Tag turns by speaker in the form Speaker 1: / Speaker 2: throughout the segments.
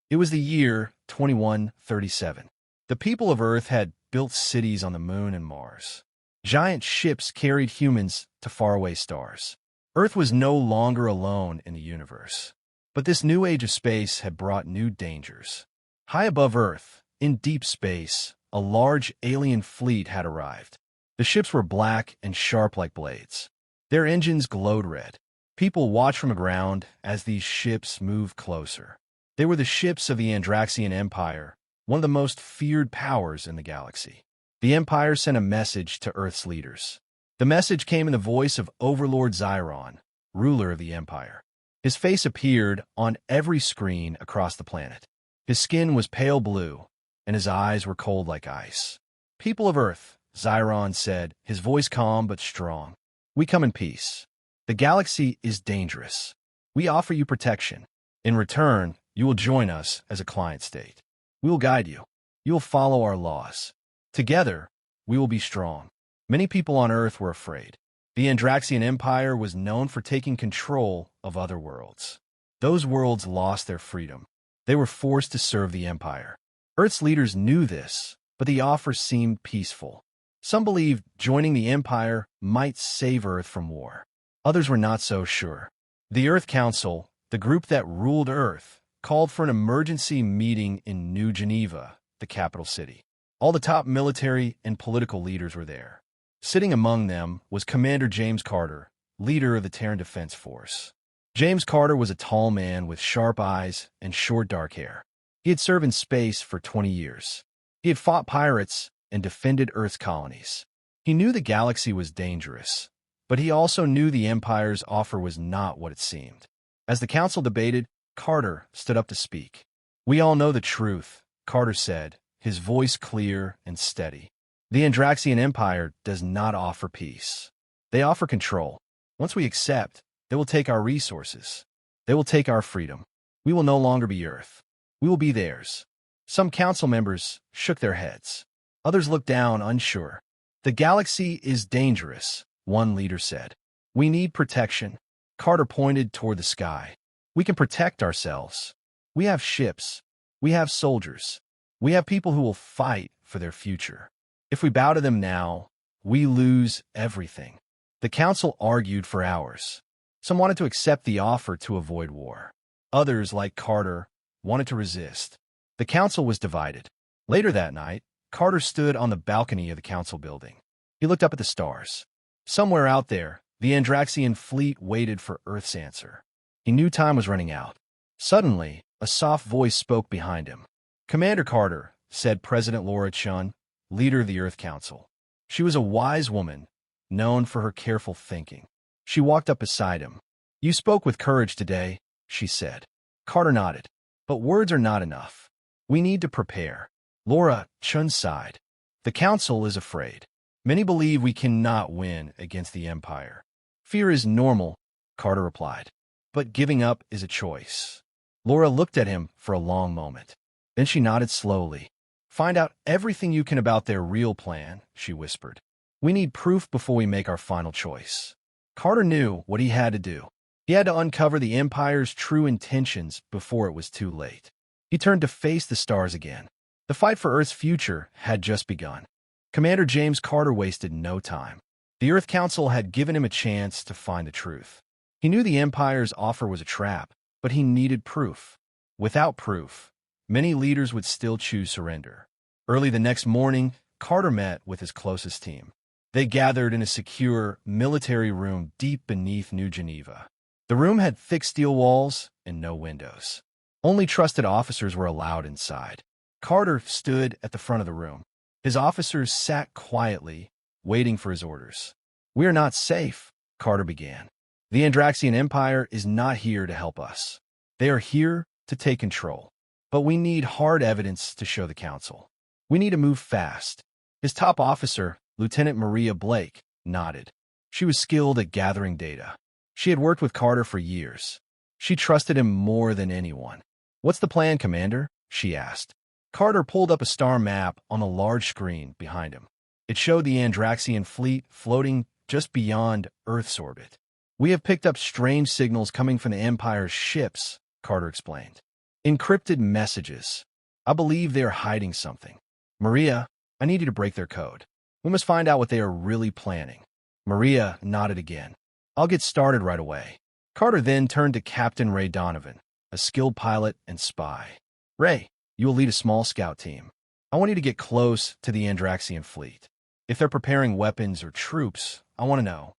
Speaker 1: It was the year 2137. The people of Earth had built cities on the Moon and Mars. Giant ships carried humans to faraway stars. Earth was no longer alone in the universe. But this new age of space had brought new dangers. High above Earth, in deep space, a large alien fleet had arrived. The ships were black and sharp like blades. Their engines glowed red. People watched from the ground as these ships moved closer. They were the ships of the Andraxian Empire, one of the most feared powers in the galaxy. The Empire sent a message to Earth's leaders. The message came in the voice of Overlord Xiron, ruler of the Empire. His face appeared on every screen across the planet. His skin was pale blue, and his eyes were cold like ice. "People of Earth," Xiron said, his voice calm but strong. "We come in peace. The galaxy is dangerous. We offer you protection. In return, you will join us as a client state. We will guide you. You will follow our laws. Together, we will be strong." Many people on Earth were afraid. The Andraxian Empire was known for taking control of other worlds. Those worlds lost their freedom. They were forced to serve the Empire. Earth's leaders knew this, but the offer seemed peaceful. Some believed joining the Empire might save Earth from war. Others were not so sure. The Earth Council, the group that ruled Earth, called for an emergency meeting in New Geneva, the capital city. All the top military and political leaders were there. Sitting among them was Commander James Carter, leader of the Terran Defense Force. James Carter was a tall man with sharp eyes and short dark hair. He had served in space for 20 years. He had fought pirates and defended Earth's colonies. He knew the galaxy was dangerous, but he also knew the Empire's offer was not what it seemed. As the council debated, Carter stood up to speak. "We all know the truth," Carter said, his voice clear and steady. "The Andraxian Empire does not offer peace. They offer control. Once we accept, they will take our resources. They will take our freedom. We will no longer be Earth. We will be theirs." Some council members shook their heads. Others looked down, unsure. "The galaxy is dangerous," one leader said. "We need protection." Carter pointed toward the sky. "We can protect ourselves. We have ships. We have soldiers. We have people who will fight for their future. If we bow to them now, we lose everything." The council argued for hours. Some wanted to accept the offer to avoid war. Others, like Carter, wanted to resist. The council was divided. Later that night, Carter stood on the balcony of the council building. He looked up at the stars. Somewhere out there, the Andraxian fleet waited for Earth's answer. He knew time was running out. Suddenly, a soft voice spoke behind him. "Commander Carter," said President Laura Chun, leader of the Earth Council. She was a wise woman, known for her careful thinking. She walked up beside him. "You spoke with courage today," she said. Carter nodded. "But words are not enough. We need to prepare." Laura Chun sighed. "The Council is afraid. Many believe we cannot win against the Empire." "Fear is normal," Carter replied. "But giving up is a choice." Laura looked at him for a long moment. Then she nodded slowly. "Find out everything you can about their real plan," she whispered. "We need proof before we make our final choice." Carter knew what he had to do. He had to uncover the Empire's true intentions before it was too late. He turned to face the stars again. The fight for Earth's future had just begun. Commander James Carter wasted no time. The Earth Council had given him a chance to find the truth. He knew the Empire's offer was a trap, but he needed proof. Without proof, many leaders would still choose surrender. Early the next morning, Carter met with his closest team. They gathered in a secure military room deep beneath New Geneva. The room had thick steel walls and no windows. Only trusted officers were allowed inside. Carter stood at the front of the room. His officers sat quietly, waiting for his orders. "We are not safe," Carter began. "The Andraxian Empire is not here to help us. They are here to take control. But we need hard evidence to show the Council. We need to move fast." His top officer, Lieutenant Maria Blake, nodded. She was skilled at gathering data. She had worked with Carter for years. She trusted him more than anyone. "What's the plan, Commander?" she asked. Carter pulled up a star map on a large screen behind him. It showed the Andraxian fleet floating just beyond Earth's orbit. "We have picked up strange signals coming from the Empire's ships," Carter explained. Encrypted messages. I believe they are hiding something. Maria, I need you to break their code. We must find out what they are really planning. Maria nodded again. I'll get started right away. Carter then turned to Captain Ray Donovan, a skilled pilot and spy. Ray, you will lead a small scout team. I want you to get close to the Andraxian fleet. If they're preparing weapons or troops, I want to know.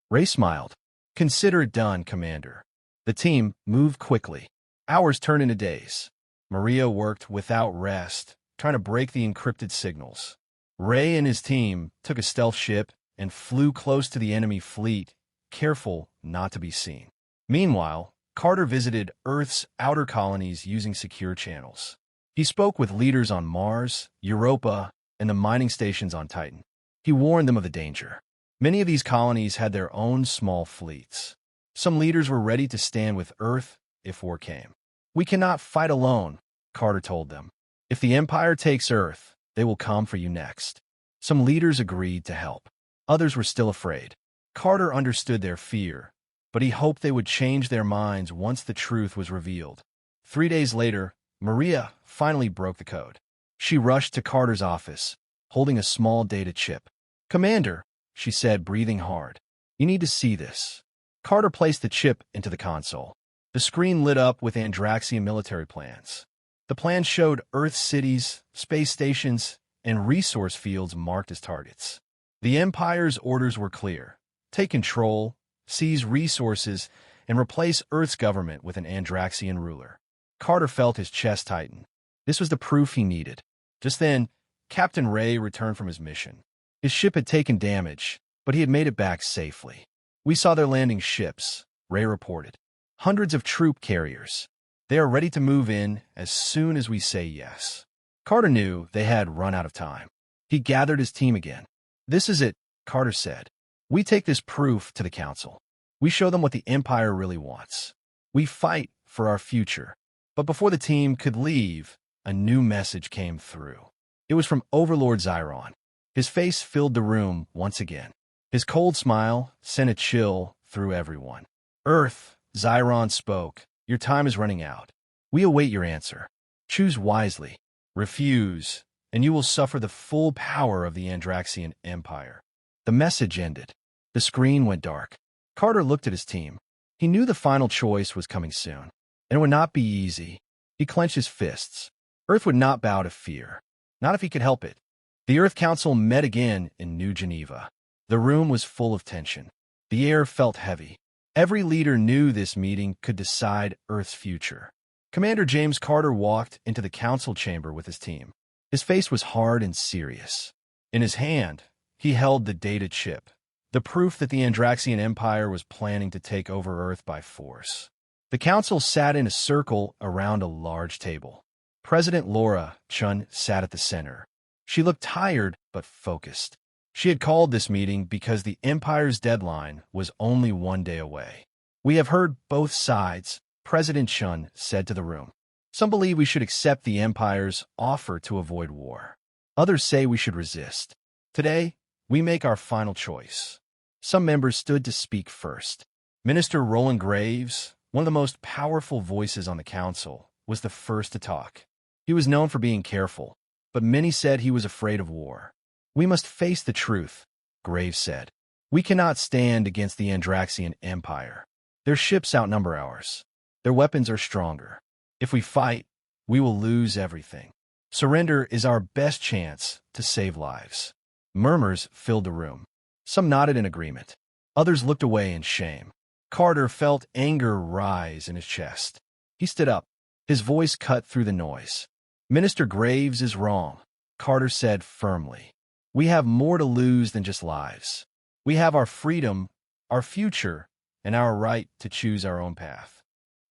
Speaker 1: Ray smiled. Consider it done, Commander. The team moved quickly. Hours turned into days. Maria worked without rest, trying to break the encrypted signals. Ray and his team took a stealth ship and flew close to the enemy fleet, careful not to be seen. Meanwhile, Carter visited Earth's outer colonies using secure channels. He spoke with leaders on Mars, Europa, and the mining stations on Titan. He warned them of the danger. Many of these colonies had their own small fleets. Some leaders were ready to stand with Earth if war came. We cannot fight alone, Carter told them. If the Empire takes Earth, they will come for you next. Some leaders agreed to help. Others were still afraid. Carter understood their fear, but he hoped they would change their minds once the truth was revealed. 3 days later, Maria finally broke the code. She rushed to Carter's office, holding a small data chip. Commander, she said, breathing hard. You need to see this. Carter placed the chip into the console. The screen lit up with Andraxian military plans. The plans showed Earth cities, space stations, and resource fields marked as targets. The Empire's orders were clear. Take control, seize resources, and replace Earth's government with an Andraxian ruler. Carter felt his chest tighten. This was the proof he needed. Just then, Captain Ray returned from his mission. His ship had taken damage, but he had made it back safely. We saw their landing ships, Ray reported. Hundreds of troop carriers. They are ready to move in as soon as we say yes. Carter knew they had run out of time. He gathered his team again. This is it, Carter said. We take this proof to the Council. We show them what the Empire really wants. We fight for our future. But before the team could leave, a new message came through. It was from Overlord Zyron. His face filled the room once again. His cold smile sent a chill through everyone. Earth, Zyron spoke. Your time is running out. We await your answer. Choose wisely. Refuse, and you will suffer the full power of the Andraxian Empire. The message ended. The screen went dark. Carter looked at his team. He knew the final choice was coming soon, and it would not be easy. He clenched his fists. Earth would not bow to fear. Not if he could help it. The Earth Council met again in New Geneva. The room was full of tension. The air felt heavy. Every leader knew this meeting could decide Earth's future. Commander James Carter walked into the council chamber with his team. His face was hard and serious. In his hand, he held the data chip, the proof that the Andraxian Empire was planning to take over Earth by force. The council sat in a circle around a large table. President Laura Chun sat at the center. She looked tired but focused. She had called this meeting because the Empire's deadline was only 1 day away. We have heard both sides, President Chun said to the room. Some believe we should accept the Empire's offer to avoid war. Others say we should resist. Today, we make our final choice. Some members stood to speak first. Minister Roland Graves, one of the most powerful voices on the council, was the first to talk. He was known for being careful, but many said he was afraid of war. We must face the truth, Graves said. We cannot stand against the Andraxian Empire. Their ships outnumber ours. Their weapons are stronger. If we fight, we will lose everything. Surrender is our best chance to save lives. Murmurs filled the room. Some nodded in agreement. Others looked away in shame. Carter felt anger rise in his chest. He stood up. His voice cut through the noise. Minister Graves is wrong, Carter said firmly. We have more to lose than just lives. We have our freedom, our future, and our right to choose our own path.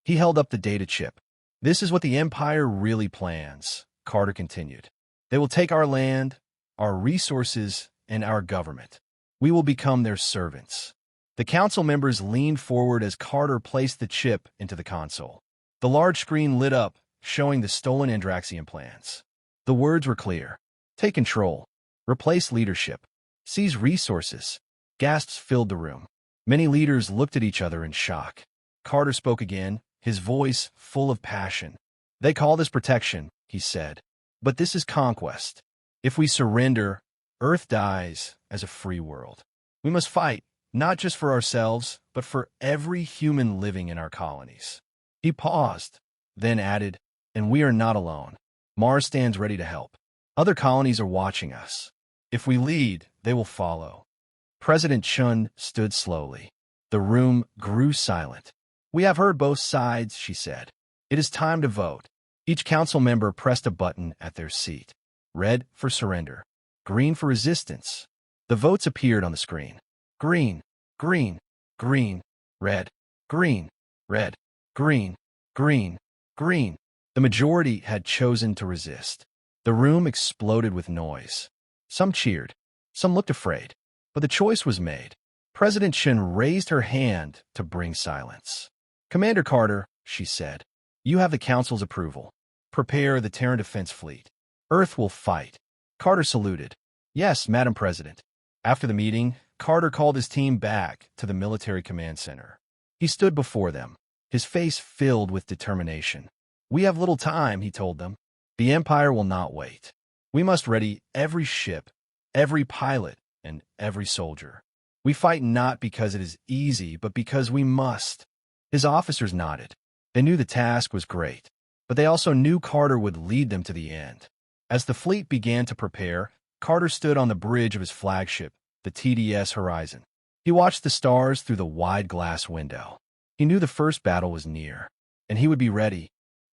Speaker 1: He held up the data chip. This is what the Empire really plans, Carter continued. They will take our land, our resources, and our government. We will become their servants. The council members leaned forward as Carter placed the chip into the console. The large screen lit up, showing the stolen Andraxian plans. The words were clear. Take control. Replace leadership. Seize resources. Gasps filled the room. Many leaders looked at each other in shock. Carter spoke again, his voice full of passion. They call this protection, he said. But this is conquest. If we surrender, Earth dies as a free world. We must fight, not just for ourselves, but for every human living in our colonies. He paused, then added, and we are not alone. Mars stands ready to help. Other colonies are watching us. If we lead, they will follow. President Chun stood slowly. The room grew silent. We have heard both sides, she said. It is time to vote. Each council member pressed a button at their seat. Red for surrender. Green for resistance. The votes appeared on the screen. Green, green, green, red, green, red, green, green, green. The majority had chosen to resist. The room exploded with noise. Some cheered. Some looked afraid. But the choice was made. President Shin raised her hand to bring silence. Commander Carter, she said, you have the Council's approval. Prepare the Terran Defense Fleet. Earth will fight. Carter saluted. Yes, Madam President. After the meeting, Carter called his team back to the Military Command Center. He stood before them, his face filled with determination. We have little time, he told them. The Empire will not wait. We must ready every ship, every pilot, and every soldier. We fight not because it is easy, but because we must. His officers nodded. They knew the task was great, but they also knew Carter would lead them to the end. As the fleet began to prepare, Carter stood on the bridge of his flagship, the TDS Horizon. He watched the stars through the wide glass window. He knew the first battle was near, and he would be ready.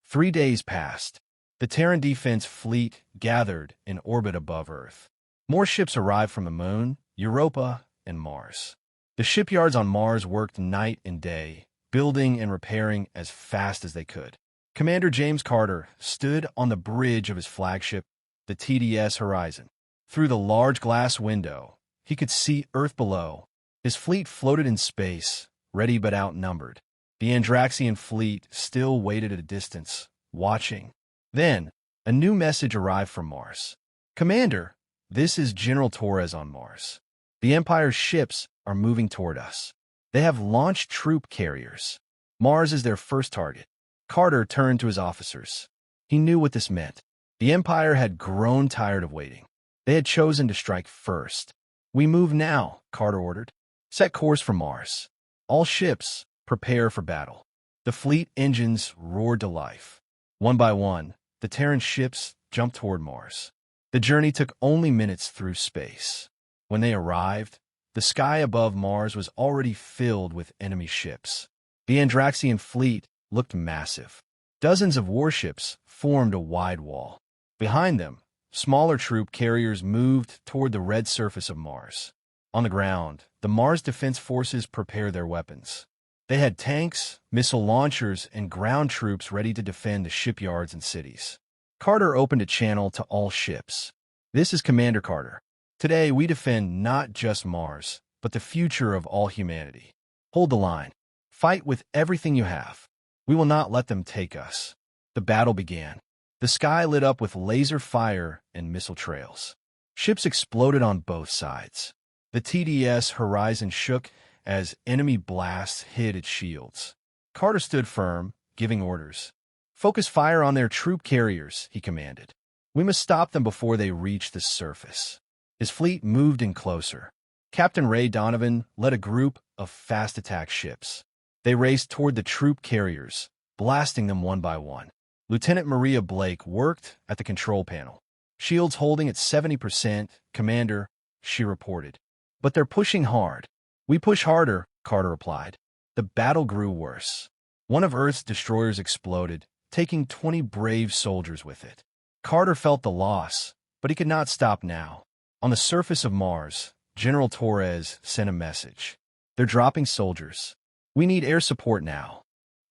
Speaker 1: 3 days passed. The Terran Defense Fleet gathered in orbit above Earth. More ships arrived from the Moon, Europa, and Mars. The shipyards on Mars worked night and day, building and repairing as fast as they could. Commander James Carter stood on the bridge of his flagship, the TDS Horizon. Through the large glass window, he could see Earth below. His fleet floated in space, ready but outnumbered. The Andraxian fleet still waited at a distance, watching. Then, a new message arrived from Mars. Commander, this is General Torres on Mars. The Empire's ships are moving toward us. They have launched troop carriers. Mars is their first target. Carter turned to his officers. He knew what this meant. The Empire had grown tired of waiting. They had chosen to strike first. We move now, Carter ordered. Set course for Mars. All ships, prepare for battle. The fleet engines roared to life. One by one, the Terran ships jumped toward Mars. The journey took only minutes through space. When they arrived, the sky above Mars was already filled with enemy ships. The Andraxian fleet looked massive. Dozens of warships formed a wide wall. Behind them, smaller troop carriers moved toward the red surface of Mars. On the ground, the Mars Defense Forces prepared their weapons. They had tanks, missile launchers, and ground troops ready to defend the shipyards and cities. Carter opened a channel to all ships. This is Commander Carter. Today, we defend not just Mars, but the future of all humanity. Hold the line. Fight with everything you have. We will not let them take us. The battle began. The sky lit up with laser fire and missile trails. Ships exploded on both sides. The TDS Horizon shook as enemy blasts hit its shields. Carter stood firm, giving orders. Focus fire on their troop carriers, he commanded. We must stop them before they reach the surface. His fleet moved in closer. Captain Ray Donovan led a group of fast attack ships. They raced toward the troop carriers, blasting them one by one. Lieutenant Maria Blake worked at the control panel. Shields holding at 70%, Commander, she reported. But they're pushing hard. We push harder, Carter replied. The battle grew worse. One of Earth's destroyers exploded, taking 20 brave soldiers with it. Carter felt the loss, but he could not stop now. On the surface of Mars, General Torres sent a message. They're dropping soldiers. We need air support now.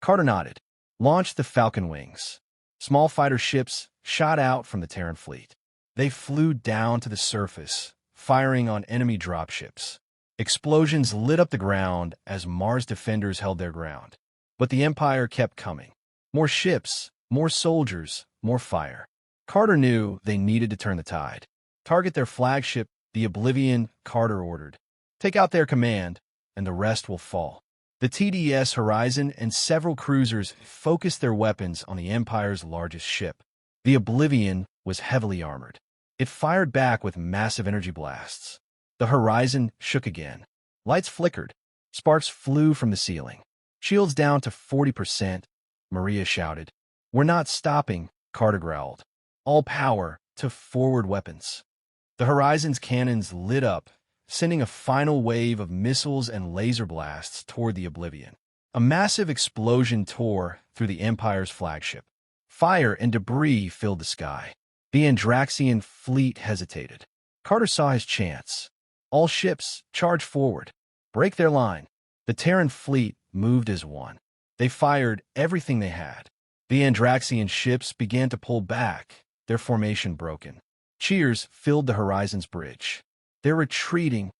Speaker 1: Carter nodded. Launch the Falcon Wings. Small fighter ships shot out from the Terran fleet. They flew down to the surface, firing on enemy dropships. Explosions lit up the ground as Mars defenders held their ground. But the Empire kept coming. More ships, more soldiers, more fire. Carter knew they needed to turn the tide. Target their flagship, the Oblivion, Carter ordered. Take out their command, and the rest will fall. The TDS Horizon and several cruisers focused their weapons on the Empire's largest ship. The Oblivion was heavily armored. It fired back with massive energy blasts. The Horizon shook again. Lights flickered. Sparks flew from the ceiling. Shields down to 40%, Maria shouted. We're not stopping, Carter growled. All power to forward weapons. The Horizon's cannons lit up, sending a final wave of missiles and laser blasts toward the Oblivion. A massive explosion tore through the Empire's flagship. Fire and debris filled the sky. The Andraxian fleet hesitated. Carter saw his chance. All ships, charge forward. Break their line. The Terran fleet moved as one. They fired everything they had. The Andraxian ships began to pull back, their formation broken. Cheers filled the Horizon's bridge. They're retreating,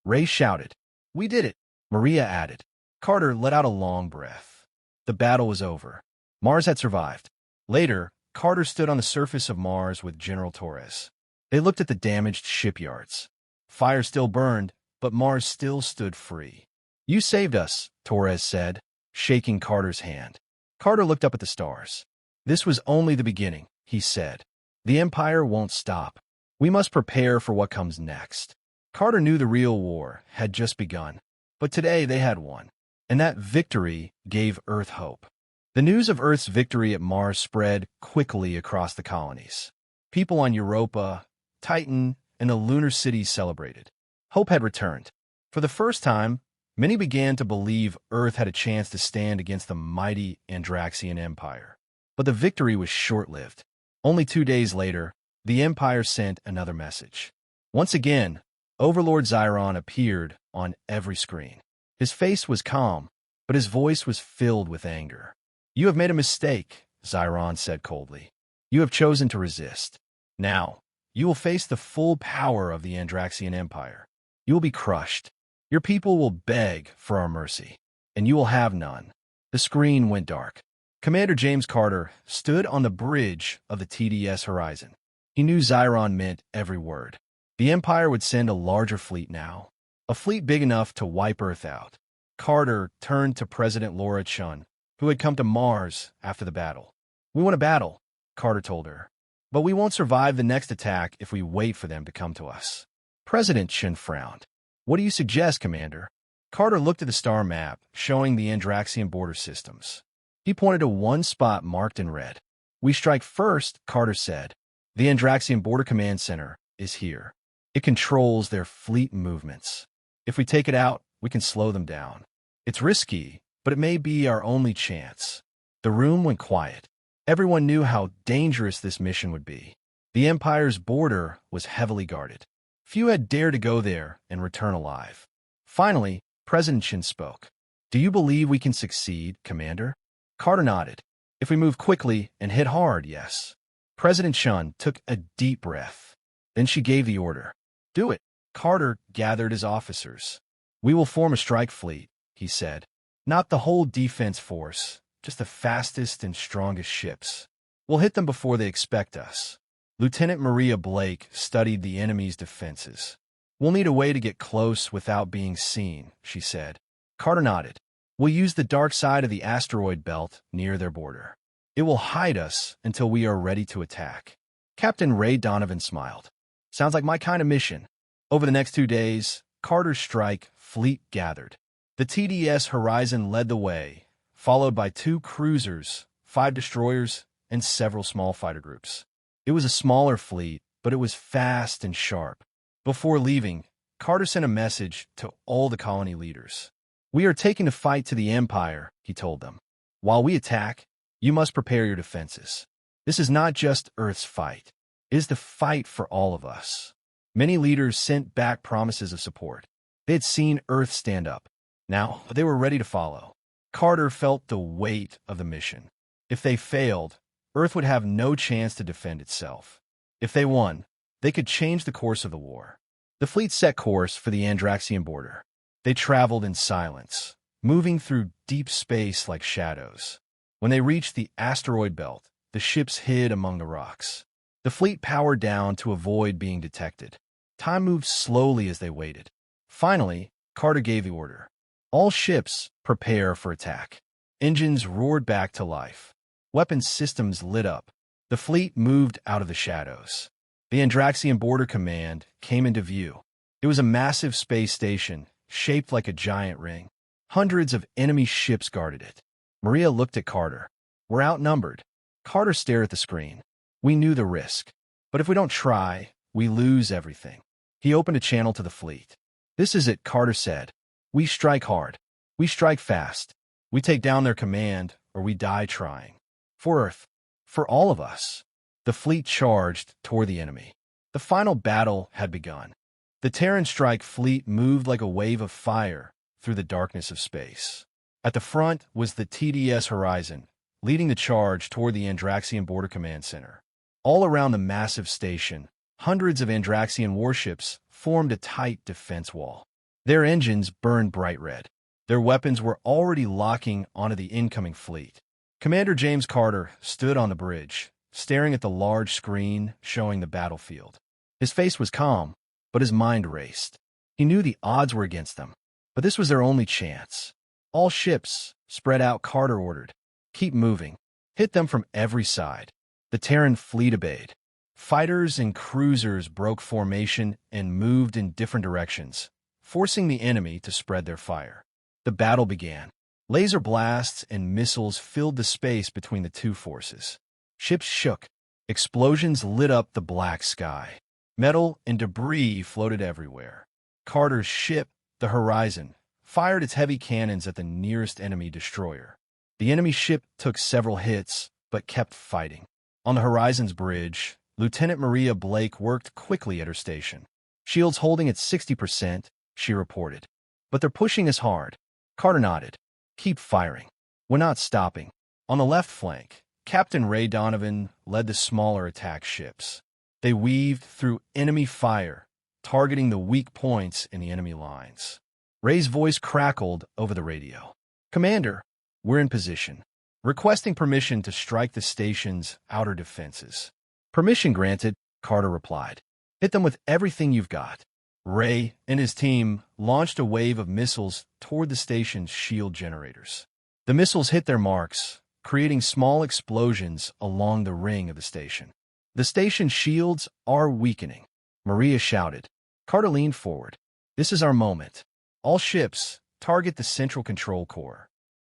Speaker 1: Ray shouted. We did it, Maria added. Carter let out a long breath. The battle was over. Mars had survived. Later, Carter stood on the surface of Mars with General Torres. They looked at the damaged shipyards. Fire still burned, but Mars still stood free. You saved us, Torres said, shaking Carter's hand. Carter looked up at the stars. This was only the beginning, he said. The Empire won't stop. We must prepare for what comes next. Carter knew the real war had just begun, but today they had won, and that victory gave Earth hope. The news of Earth's victory at Mars spread quickly across the colonies. People on Europa, Titan, and the lunar cities celebrated. Hope had returned. For the first time, many began to believe Earth had a chance to stand against the mighty Andraxian Empire. But the victory was short-lived. Only 2 days later, the Empire sent another message. Once again, Overlord Xiron appeared on every screen. His face was calm, but his voice was filled with anger. You have made a mistake, Xiron said coldly. You have chosen to resist. Now, you will face the full power of the Andraxian Empire. You will be crushed. Your people will beg for our mercy, and you will have none. The screen went dark. Commander James Carter stood on the bridge of the TDS Horizon. He knew Xiron meant every word. The Empire would send a larger fleet now, a fleet big enough to wipe Earth out. Carter turned to President Laura Chun, who had come to Mars after the battle. We want a battle, Carter told her, but we won't survive the next attack if we wait for them to come to us. President Chun frowned. What do you suggest, Commander? Carter looked at the star map, showing the Andraxian border systems. He pointed to one spot marked in red. We strike first, Carter said. The Andraxian Border Command Center is here. It controls their fleet movements. If we take it out, we can slow them down. It's risky, but it may be our only chance. The room went quiet. Everyone knew how dangerous this mission would be. The Empire's border was heavily guarded. Few had dared to go there and return alive. Finally, President Shin spoke. Do you believe we can succeed, Commander? Carter nodded. If we move quickly and hit hard, yes. President Chun took a deep breath. Then she gave the order. Do it. Carter gathered his officers. We will form a strike fleet, he said. Not the whole defense force, just the fastest and strongest ships. We'll hit them before they expect us. Lieutenant Maria Blake studied the enemy's defenses. We'll need a way to get close without being seen, she said. Carter nodded. We'll use the dark side of the asteroid belt near their border. It will hide us until we are ready to attack. Captain Ray Donovan smiled. Sounds like my kind of mission. Over the next 2 days, Carter's strike fleet gathered. The TDS Horizon led the way, followed by 2 cruisers, 5 destroyers, and several small fighter groups. It was a smaller fleet, but it was fast and sharp. Before leaving, Carter sent a message to all the colony leaders. We are taking the fight to the Empire, he told them. While we attack, you must prepare your defenses. This is not just Earth's fight. It is the fight for all of us. Many leaders sent back promises of support. They had seen Earth stand up. Now, they were ready to follow. Carter felt the weight of the mission. If they failed, Earth would have no chance to defend itself. If they won, they could change the course of the war. The fleet set course for the Andraxian border. They traveled in silence, moving through deep space like shadows. When they reached the asteroid belt, the ships hid among the rocks. The fleet powered down to avoid being detected. Time moved slowly as they waited. Finally, Carter gave the order. All ships prepare for attack. Engines roared back to life. Weapons systems lit up. The fleet moved out of the shadows. The Andraxian Border Command came into view. It was a massive space station, shaped like a giant ring. Hundreds of enemy ships guarded it. Maria looked at Carter. We're outnumbered. Carter stared at the screen. We knew the risk. But if we don't try, we lose everything. He opened a channel to the fleet. This is it, Carter said. We strike hard. We strike fast. We take down their command, or we die trying. For Earth. For all of us. The fleet charged toward the enemy. The final battle had begun. The Terran strike fleet moved like a wave of fire through the darkness of space. At the front was the TDS Horizon, leading the charge toward the Andraxian Border Command Center. All around the massive station, hundreds of Andraxian warships formed a tight defense wall. Their engines burned bright red. Their weapons were already locking onto the incoming fleet. Commander James Carter stood on the bridge, staring at the large screen showing the battlefield. His face was calm, but his mind raced. He knew the odds were against them, but this was their only chance. All ships, spread out, Carter ordered. Keep moving. Hit them from every side. The Terran fleet obeyed. Fighters and cruisers broke formation and moved in different directions, forcing the enemy to spread their fire. The battle began. Laser blasts and missiles filled the space between the two forces. Ships shook. Explosions lit up the black sky. Metal and debris floated everywhere. Carter's ship, the Horizon, fired its heavy cannons at the nearest enemy destroyer. The enemy ship took several hits, but kept fighting. On the Horizon's bridge, Lieutenant Maria Blake worked quickly at her station. Shields holding at 60%, she reported. But they're pushing us hard. Carter nodded. Keep firing. We're not stopping. On the left flank, Captain Ray Donovan led the smaller attack ships. They weaved through enemy fire, targeting the weak points in the enemy lines. Ray's voice crackled over the radio. Commander, we're in position. Requesting permission to strike the station's outer defenses. Permission granted, Carter replied. Hit them with everything you've got. Ray and his team launched a wave of missiles toward the station's shield generators. The missiles hit their marks, creating small explosions along the ring of the station. The station's shields are weakening, Maria shouted. Carter leaned forward. This is our moment. All ships, target the central control core.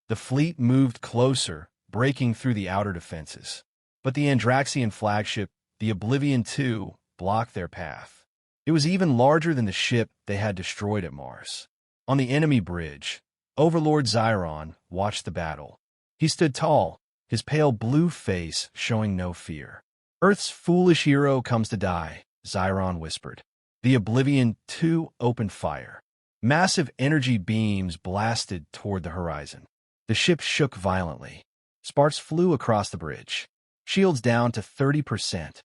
Speaker 1: The fleet moved closer, breaking through the outer defenses. But the Andraxian flagship, the Oblivion II, blocked their path. It was even larger than the ship they had destroyed at Mars. On the enemy bridge, Overlord Xiron watched the battle. He stood tall, his pale blue face showing no fear. Earth's foolish hero comes to die, Xiron whispered. The Oblivion II opened fire. Massive energy beams blasted toward the horizon. The ship shook violently. Sparks flew across the bridge. Shields down to 30%.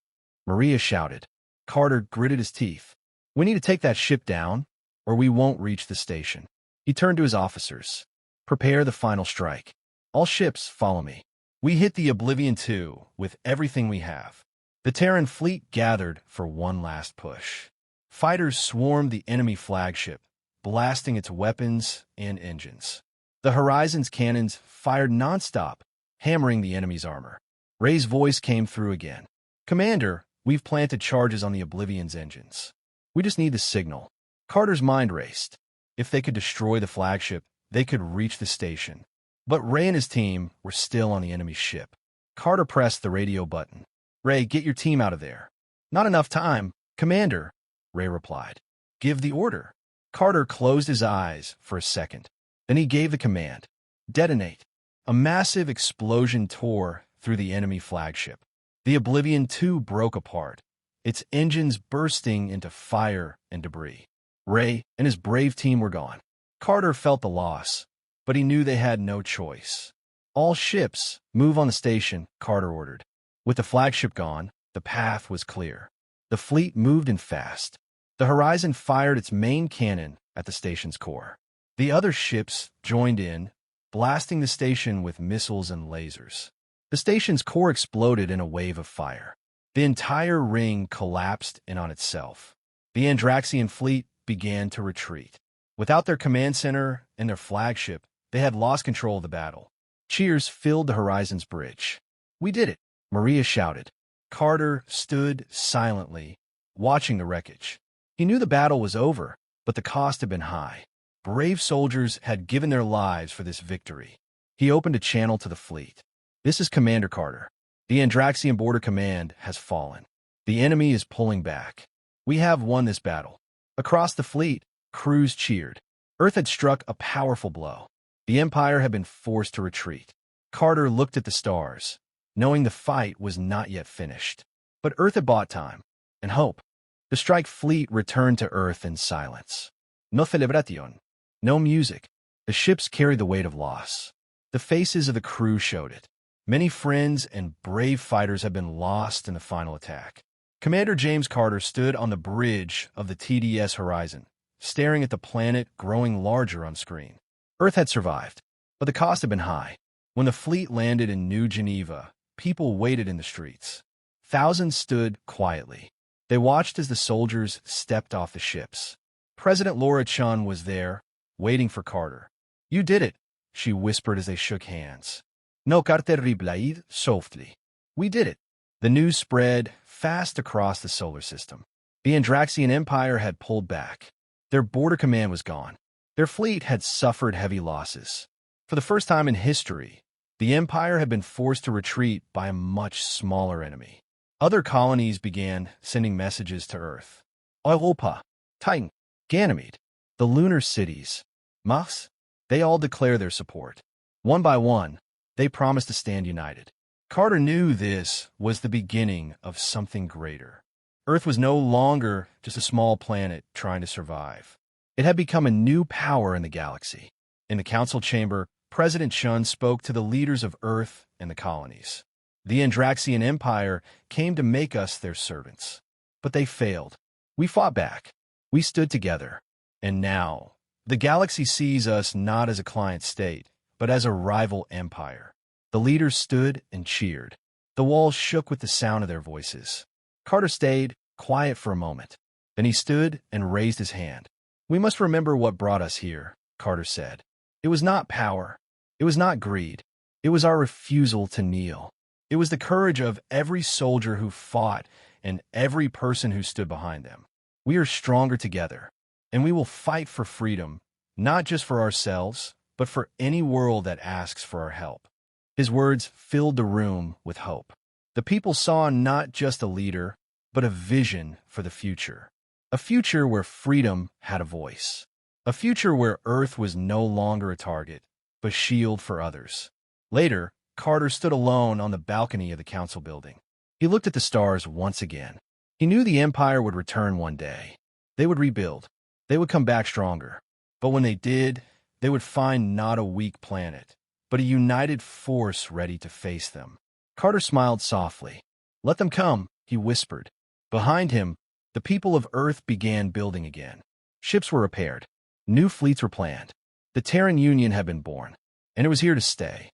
Speaker 1: Maria shouted. Carter gritted his teeth. We need to take that ship down, or we won't reach the station. He turned to his officers. Prepare the final strike. All ships, follow me. We hit the Oblivion II with everything we have. The Terran fleet gathered for one last push. Fighters swarmed the enemy flagship, blasting its weapons and engines. The Horizon's cannons fired nonstop, hammering the enemy's armor. Ray's voice came through again. Commander, we've planted charges on the Oblivion's engines. We just need the signal. Carter's mind raced. If they could destroy the flagship, they could reach the station. But Ray and his team were still on the enemy ship. Carter pressed the radio button. Ray, get your team out of there. Not enough time, Commander, Ray replied. Give the order. Carter closed his eyes for a second. Then he gave the command. Detonate. A massive explosion tore through the enemy flagship. The Oblivion II broke apart, its engines bursting into fire and debris. Ray and his brave team were gone. Carter felt the loss, but he knew they had no choice. All ships, move on the station, Carter ordered. With the flagship gone, the path was clear. The fleet moved in fast. The Horizon fired its main cannon at the station's core. The other ships joined in, blasting the station with missiles and lasers. The station's core exploded in a wave of fire. The entire ring collapsed in on itself. The Andraxian fleet began to retreat. Without their command center and their flagship, they had lost control of the battle. Cheers filled the horizon's bridge. "We did it!" Maria shouted. Carter stood silently, watching the wreckage. He knew the battle was over, but the cost had been high. Brave soldiers had given their lives for this victory. He opened a channel to the fleet. "This is Commander Carter. The Andraxian Border Command has fallen. The enemy is pulling back. We have won this battle." Across the fleet, crews cheered. Earth had struck a powerful blow. The Empire had been forced to retreat. Carter looked at the stars, knowing the fight was not yet finished. But Earth had bought time and hope. The strike fleet returned to Earth in silence. No celebración. No music. The ships carried the weight of loss. The faces of the crew showed it. Many friends and brave fighters had been lost in the final attack. Commander James Carter stood on the bridge of the TDS horizon, staring at the planet growing larger on screen. Earth had survived, but the cost had been high. When the fleet landed in New Geneva, people waited in the streets. Thousands stood quietly. They watched as the soldiers stepped off the ships. President Laura Chun was there, waiting for Carter. "You did it," she whispered as they shook hands. "No Carter replied softly. "We did it." The news spread fast across the solar system. The Andraxian Empire had pulled back. Their border command was gone. Their fleet had suffered heavy losses. For the first time in history, the Empire had been forced to retreat by a much smaller enemy. Other colonies began sending messages to Earth. Europa, Titan, Ganymede, the lunar cities, Mars, they all declare their support. One by one, they promised to stand united. Carter knew this was the beginning of something greater. Earth was no longer just a small planet trying to survive. It had become a new power in the galaxy. In the council chamber, President Chun spoke to the leaders of Earth and the colonies. The Andraxian Empire came to make us their servants. But they failed. We fought back. We stood together. And now, the galaxy sees us not as a client state, but as a rival empire. The leaders stood and cheered. The walls shook with the sound of their voices. Carter stayed quiet for a moment. Then he stood and raised his hand. "We must remember what brought us here," Carter said. "It was not power. It was not greed. It was our refusal to kneel. It was the courage of every soldier who fought and every person who stood behind them. We are stronger together, and we will fight for freedom, not just for ourselves, but for any world that asks for our help." His words filled the room with hope. The people saw not just a leader, but a vision for the future. A future where freedom had a voice. A future where Earth was no longer a target, but a shield for others. Later, Carter stood alone on the balcony of the council building. He looked at the stars once again. He knew the Empire would return one day. They would rebuild. They would come back stronger. But when they did, they would find not a weak planet, but a united force ready to face them. Carter smiled softly. "Let them come," he whispered. Behind him, the people of Earth began building again. Ships were repaired. New fleets were planned. The Terran Union had been born, and it was here to stay.